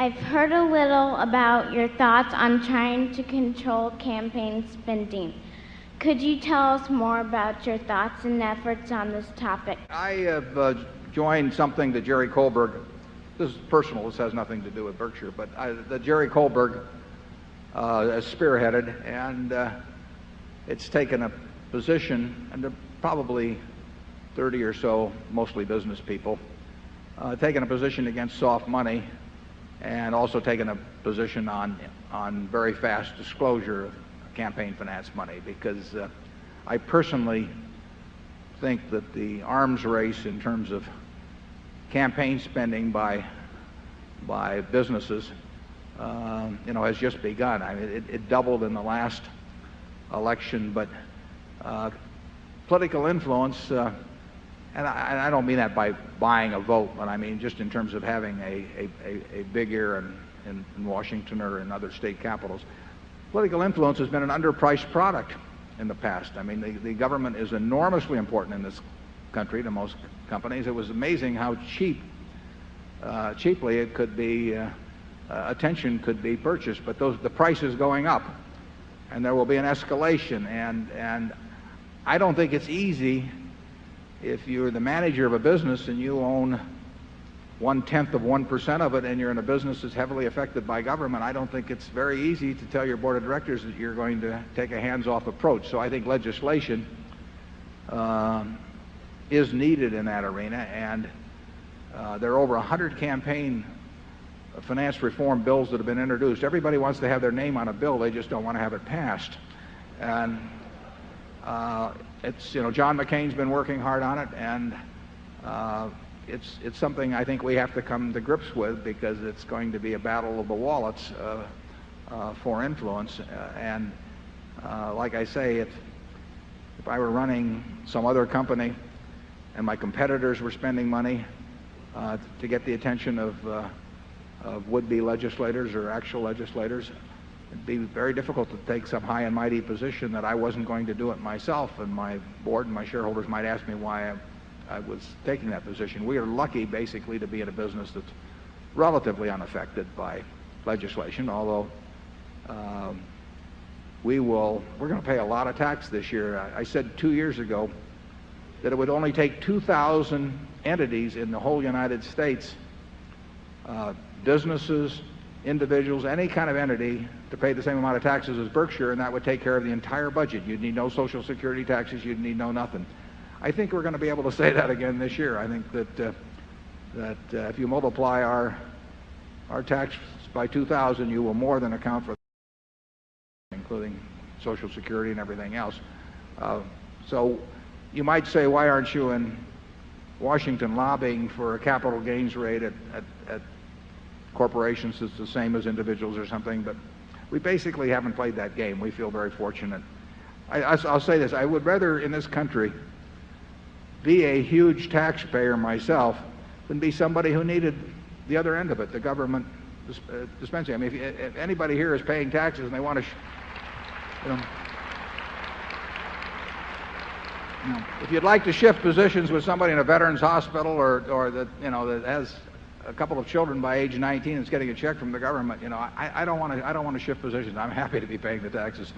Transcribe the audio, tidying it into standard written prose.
I've heard a little about your thoughts on trying to control campaign spending. Could you tell us more about your thoughts and efforts on this topic? I have joined something that Jerry Kohlberg, this is personal, this has nothing to do with Berkshire, but that Jerry Kohlberg has spearheaded, and it's taken a position, and there are probably 30 or so, mostly business people, taken a position against soft money, and also taken a position on very fast disclosure of campaign finance money, because I personally think that the arms race in terms of campaign spending by businesses has just begun. I mean, it doubled in the last election, but political influence, and I don't mean that by buying a vote, but I mean just in terms of having a big ear in Washington or in other state capitals. Political influence has been an underpriced product in the past. I mean, the government is enormously important in this country to most companies. It was amazing how cheaply it could be, attention could be purchased, but the price is going up, and there will be an escalation, and I don't think it's easy if you're the manager of a business and you own 1/10 of 1% of it, and you're in a business that's heavily affected by government. I don't think it's very easy to tell your board of directors that you're going to take a hands-off approach. So I think legislation is needed in that arena, and there are over 100 campaign finance reform bills that have been introduced. Everybody wants to have their name on a bill, they just don't want to have it passed. And John McCain's been working hard on it, and it's something I think we have to come to grips with, because it's going to be a battle of the wallets for influence. And like I say, if I were running some other company and my competitors were spending money to get the attention of would-be legislators or actual legislators, it'd be very difficult to take some high and mighty position that I wasn't going to do it myself, and my board and my shareholders might ask me why I was taking that position. We are lucky basically to be in a business that's relatively unaffected by legislation, although we're going to pay a lot of tax this year. I said 2 years ago that it would only take 2,000 entities in the whole United States, businesses, individuals, any kind of entity, to pay the same amount of taxes as Berkshire, and that would take care of the entire budget. You'd need no Social Security taxes, you'd need no nothing. I think we're going to be able to say that again this year. I think that if you multiply our tax by 2,000, you will more than account for, including Social Security and everything else. So you might say, why aren't you in Washington lobbying for a capital gains rate at corporations that's the same as individuals or something? But we basically haven't played that game. We feel very fortunate. I'll say this: I would rather in this country be a huge taxpayer myself than be somebody who needed the other end of it, the government dispensing. I mean, if anybody here is paying taxes and they want to, if you'd like to shift positions with somebody in a veterans hospital or that has a couple of children by age 19 and is getting a check from the government, I don't want to shift positions. I'm happy to be paying the taxes.